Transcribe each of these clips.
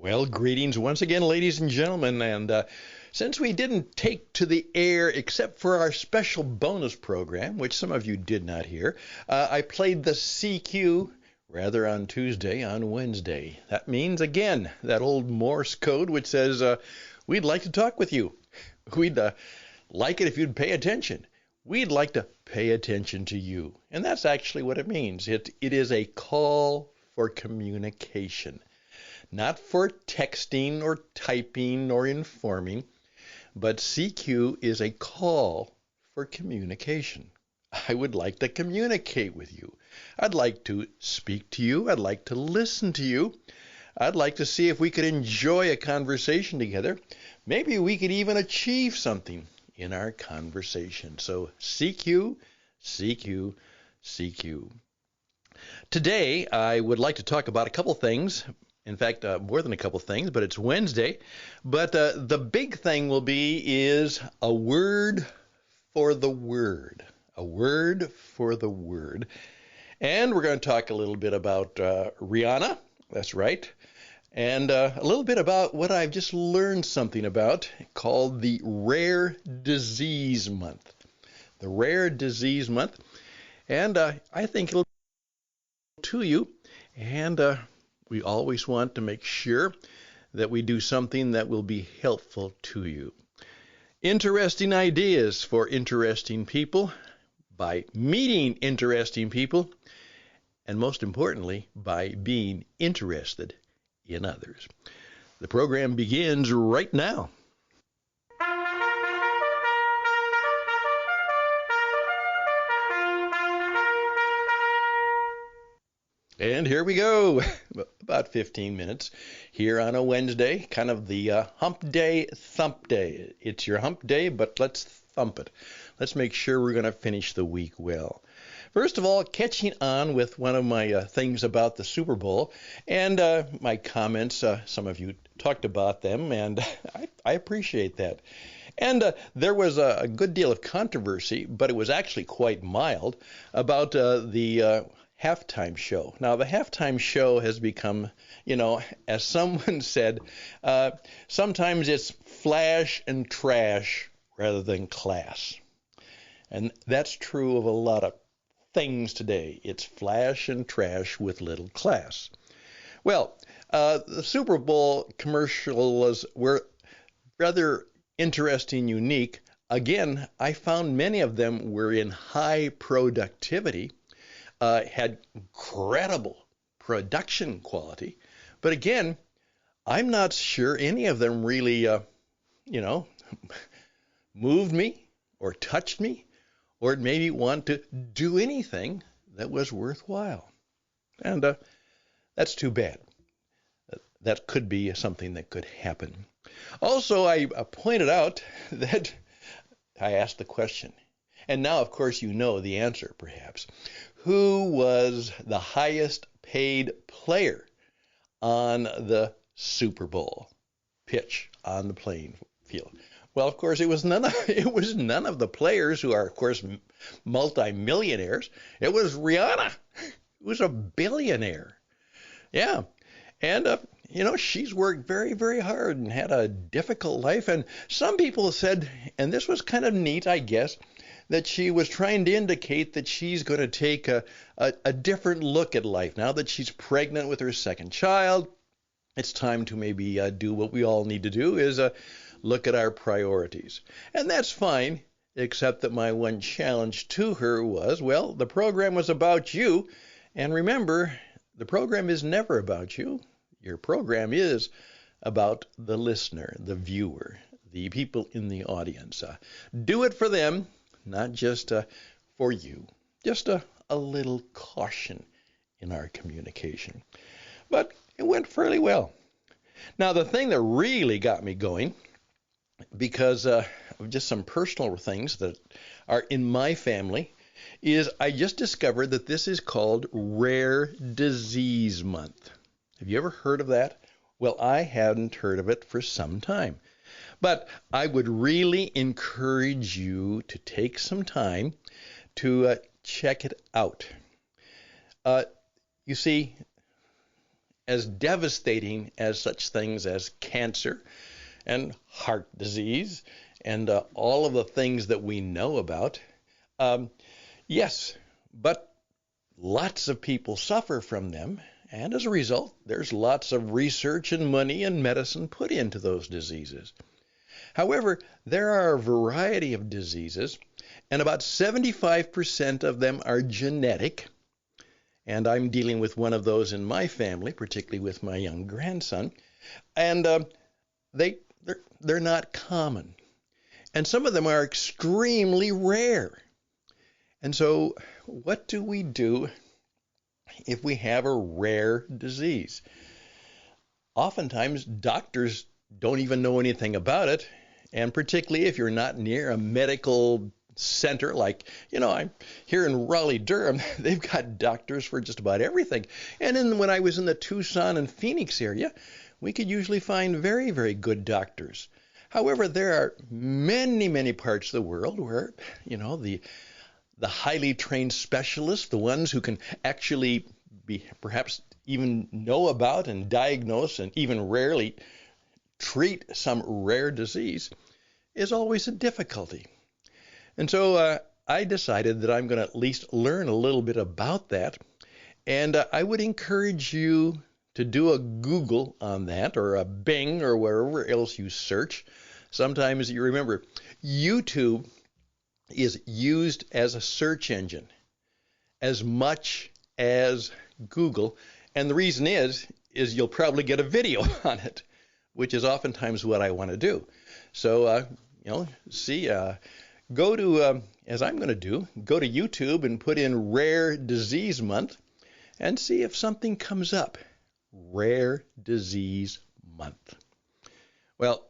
Well, greetings once again, ladies and gentlemen. And since we didn't take to the air except for our special bonus program, which some of you did not hear, I played the CQ rather on Tuesday, on Wednesday. That means, again, that old Morse code which says, we'd like to talk with you. We'd like it if you'd pay attention. We'd like to pay attention to you. And that's actually what it means. It is a call for communication. Not for texting or typing or informing, but CQ is a call for communication. I would like to communicate with you. I'd like to speak to you. I'd like to listen to you. I'd like to see if we could enjoy a conversation together. Maybe we could even achieve something in our conversation. So CQ, CQ, CQ. Today, I would like to talk about a couple things. In fact, more than a couple things, but it's Wednesday. But the big thing will be is a word for the word. A word for the word. And we're going to talk a little bit about Rihanna. That's right. And a little bit about what I've just learned something about called the Rare Disease Month. The Rare Disease Month. And I think it'll be to you. And we always want to make sure that we do something that will be helpful to you. Interesting ideas for interesting people by meeting interesting people, and most importantly, by being interested in others. The program begins right now. And here we go, about 15 minutes here on a Wednesday, kind of the hump day, thump day. It's your hump day, but let's thump it. Let's make sure we're going to finish the week well. First of all, catching on with one of my things about the Super Bowl and my comments. Some of you talked about them, and I appreciate that. And there was a good deal of controversy, but it was actually quite mild, about the halftime show. Now, the halftime show has become, as someone said, sometimes it's flash and trash rather than class. And that's true of a lot of things today. It's flash and trash with little class. Well, the Super Bowl commercials were rather interesting, unique. Again, I found many of them were in high productivity. Had incredible production quality. But again, I'm not sure any of them really, moved me or touched me or made me want to do anything that was worthwhile. And that's too bad. That could be something that could happen. Also, I pointed out that I asked the question. And now, of course, you know the answer, perhaps. Who was the highest paid player on the Super Bowl pitch on the playing field? Well, of course, it was none of the players who are, of course, multimillionaires. It was Rihanna, who was a billionaire. Yeah. And, she's worked very, very hard and had a difficult life. And some people said, and this was kind of neat, I guess, that she was trying to indicate that she's going to take a different look at life. Now that she's pregnant with her second child, it's time to maybe do what we all need to do, is look at our priorities. And that's fine, except that my one challenge to her was, well, the program was about you. And remember, the program is never about you. Your program is about the listener, the viewer, the people in the audience. Do it for them. Not just for you, just a little caution in our communication. But it went fairly well. Now, the thing that really got me going, because of just some personal things that are in my family, is I just discovered that this is called Rare Disease Month. Have you ever heard of that? Well, I hadn't heard of it for some time. But I would really encourage you to take some time to check it out. You see, as devastating as such things as cancer and heart disease and all of the things that we know about. Yes, but lots of people suffer from them, and as a result, there's lots of research and money and medicine put into those diseases. However, there are a variety of diseases, and about 75% of them are genetic. And I'm dealing with one of those in my family, particularly with my young grandson. And they're not common. And some of them are extremely rare. And so what do we do if we have a rare disease? Oftentimes, doctors don't even know anything about it. And particularly if you're not near a medical center, like, I'm here in Raleigh-Durham, they've got doctors for just about everything. And then when I was in the Tucson and Phoenix area, we could usually find very, very good doctors. However, there are many, many parts of the world where, the highly trained specialists, the ones who can actually perhaps even know about and diagnose and even rarely treat some rare disease, is always a difficulty. And so I decided that I'm going to at least learn a little bit about that. And I would encourage you to do a Google on that, or a Bing, or wherever else you search. Sometimes you remember, YouTube is used as a search engine as much as Google. And the reason is you'll probably get a video on it, which is oftentimes what I want to do. So, go to, as I'm going to do, go to YouTube and put in Rare Disease Month and see if something comes up. Rare Disease Month. Well,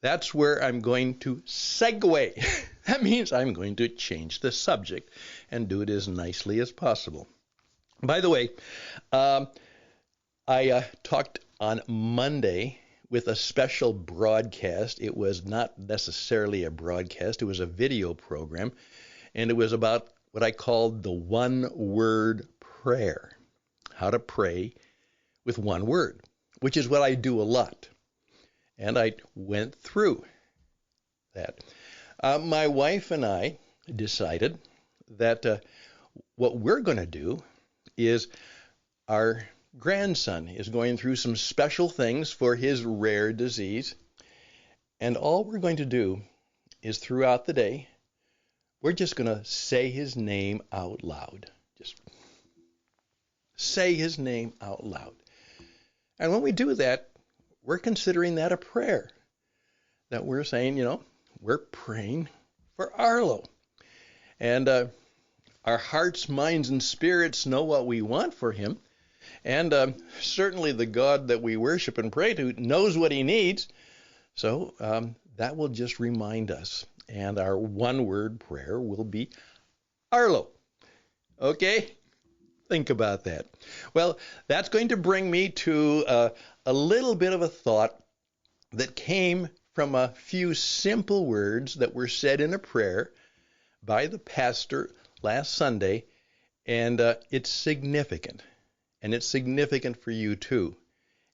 that's where I'm going to segue. That means I'm going to change the subject and do it as nicely as possible. By the way, I talked on Monday with a special broadcast. It was not necessarily a broadcast. It was a video program, and it was about what I called the one-word prayer, how to pray with one word, which is what I do a lot. And I went through that. My wife and I decided that what we're going to do is our grandson is going through some special things for his rare disease. And all we're going to do is throughout the day, we're just going to say his name out loud. Just say his name out loud. And when we do that, we're considering that a prayer. That we're saying, we're praying for Arlo. And our hearts, minds, and spirits know what we want for him. And certainly the God that we worship and pray to knows what he needs. So that will just remind us. And our one-word prayer will be Arlo. Okay? Think about that. Well, that's going to bring me to a little bit of a thought that came from a few simple words that were said in a prayer by the pastor last Sunday. And it's significant. And it's significant for you too.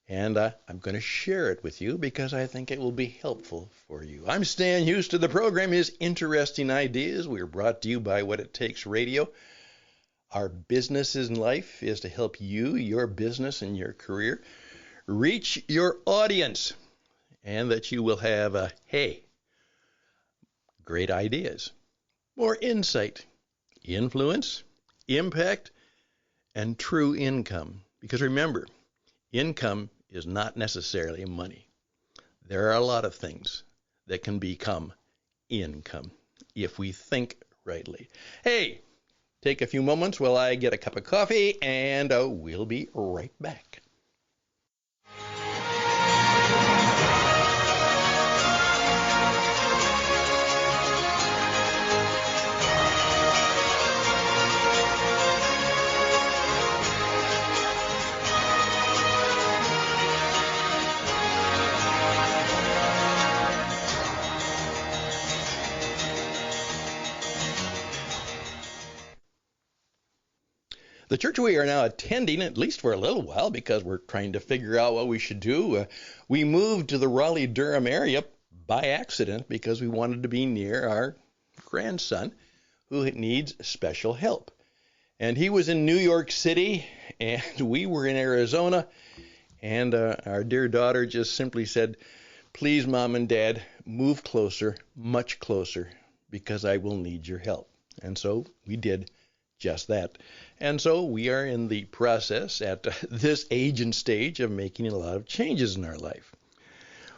And I'm going to share it with you because I think it will be helpful for you. I'm Stan Houston. The program is Interesting Ideas. We're brought to you by What It Takes Radio. Our business in life is to help you, your business, and your career reach your audience. And that you will have, great ideas, more insight, influence, impact, and true income. Because remember, income is not necessarily money. There are a lot of things that can become income if we think rightly. Hey, take a few moments while I get a cup of coffee, and we'll be right back. The church we are now attending, at least for a little while, because we're trying to figure out what we should do, we moved to the Raleigh-Durham area by accident because we wanted to be near our grandson who needs special help. And he was in New York City, and we were in Arizona, and our dear daughter just simply said, "Please, Mom and Dad, move closer, much closer, because I will need your help." And so we did just that. And so we are in the process at this age and stage of making a lot of changes in our life.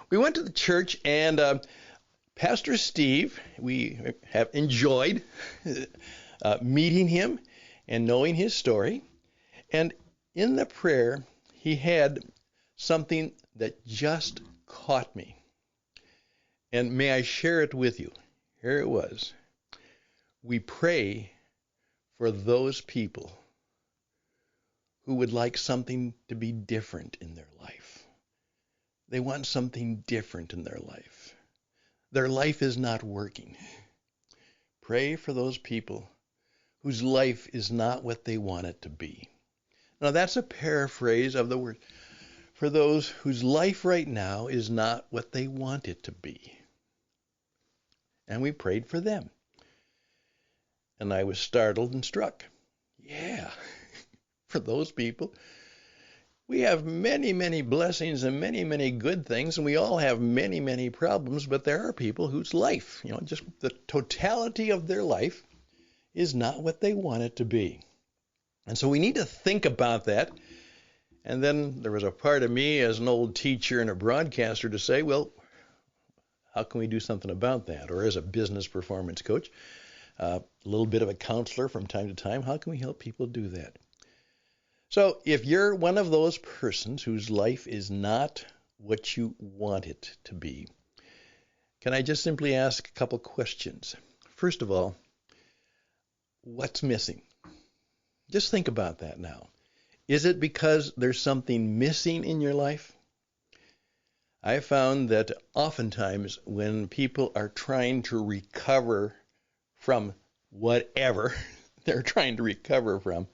We went to the church, and Pastor Steve, we have enjoyed meeting him and knowing his story. And in the prayer, he had something that just caught me. And may I share it with you? Here it was. We pray for those people who would like something to be different in their life. They want something different in their life. Their life is not working. Pray for those people whose life is not what they want it to be. Now, that's a paraphrase of the word. For those whose life right now is not what they want it to be. And we prayed for them. And I was startled and struck. Yeah, for those people. We have many, many blessings and many, many good things, and we all have many, many problems, but there are people whose life, just the totality of their life is not what they want it to be. And so we need to think about that. And then there was a part of me as an old teacher and a broadcaster to say, well, how can we do something about that? Or as a business performance coach, a little bit of a counselor from time to time, how can we help people do that? So if you're one of those persons whose life is not what you want it to be, can I just simply ask a couple questions? First of all, what's missing? Just think about that now. Is it because there's something missing in your life? I found that oftentimes when people are trying to recover from whatever they're trying to recover from,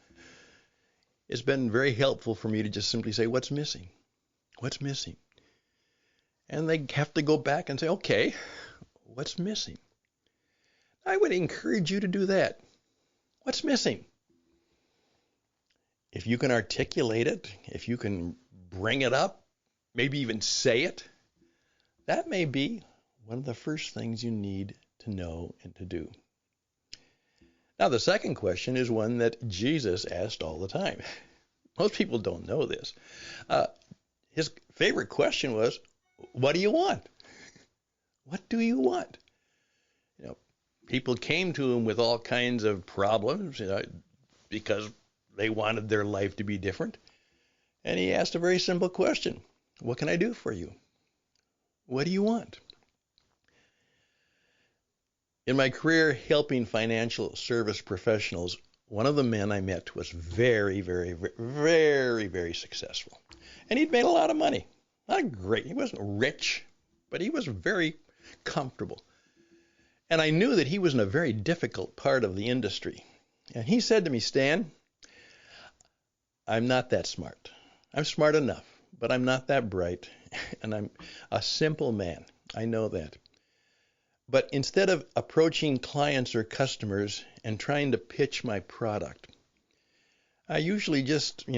it's been very helpful for me to just simply say, what's missing? What's missing? And they have to go back and say, okay, what's missing? I would encourage you to do that. What's missing? If you can articulate it, if you can bring it up, maybe even say it, that may be one of the first things you need to know and to do. Now, the second question is one that Jesus asked all the time. Most people don't know this. His favorite question was, what do you want? What do you want? People came to him with all kinds of problems, because they wanted their life to be different. And he asked a very simple question. What can I do for you? What do you want? In my career helping financial service professionals, one of the men I met was very, very, very, very successful. And he'd made a lot of money. Not great. He wasn't rich, but he was very comfortable. And I knew that he was in a very difficult part of the industry. And he said to me, Stan, I'm not that smart. I'm smart enough, but I'm not that bright. And I'm a simple man. I know that. But instead of approaching clients or customers and trying to pitch my product, I usually just,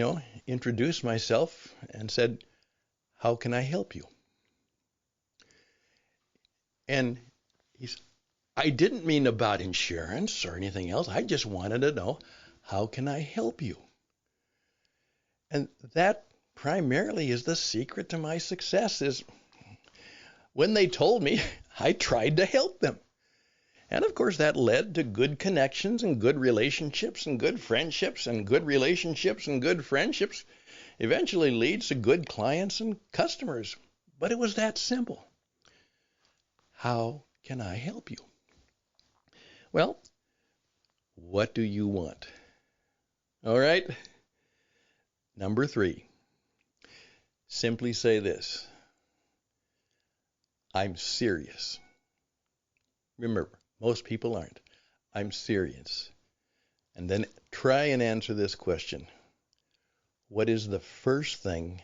introduced myself and said, how can I help you? And I didn't mean about insurance or anything else. I just wanted to know, how can I help you? And that primarily is the secret to my success, is when they told me, I tried to help them. And of course that led to good connections and good relationships and good friendships, and good relationships and good friendships eventually leads to good clients and customers. But it was that simple. How can I help you? Well, what do you want? All right. Number 3, simply say this. I'm serious. Remember, most people aren't. I'm serious. And then try and answer this question. What is the first thing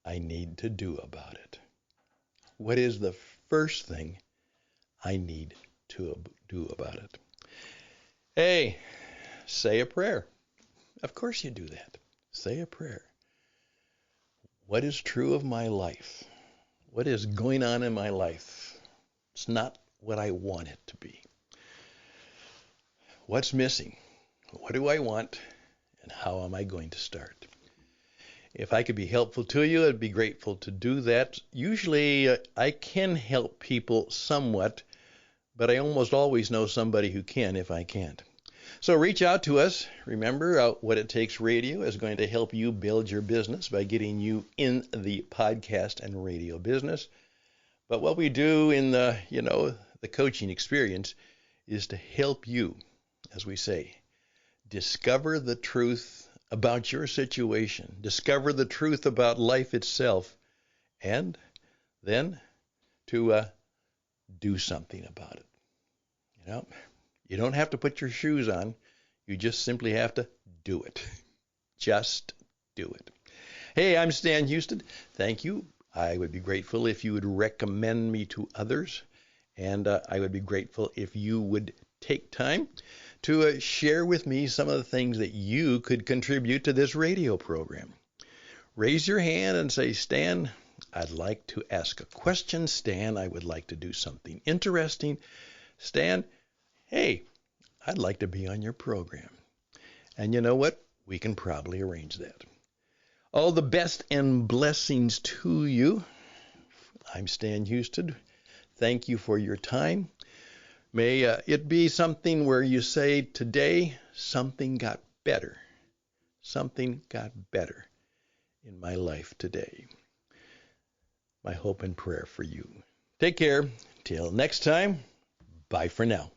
I need to do about it? What is the first thing I need to do about it? Hey, say a prayer. Of course you do that. Say a prayer. What is true of my life? What is going on in my life? It's not what I want it to be. What's missing? What do I want? And how am I going to start? If I could be helpful to you, I'd be grateful to do that. Usually I can help people somewhat, but I almost always know somebody who can if I can't. So reach out to us. Remember, What It Takes Radio is going to help you build your business by getting you in the podcast and radio business. But what we do in the coaching experience is to help you, as we say, discover the truth about your situation, discover the truth about life itself, and then to do something about it. You don't have to put your shoes on. You just simply have to do it. Just do it. Hey, I'm Stan Houston. Thank you. I would be grateful if you would recommend me to others, and I would be grateful if you would take time to share with me some of the things that you could contribute to this radio program. Raise your hand and say, Stan, I'd like to ask a question. Stan, I would like to do something interesting. Stan, hey, I'd like to be on your program. And you know what? We can probably arrange that. All the best and blessings to you. I'm Stan Houston. Thank you for your time. May it be something where you say, today, something got better. Something got better in my life today. My hope and prayer for you. Take care. Till next time, bye for now.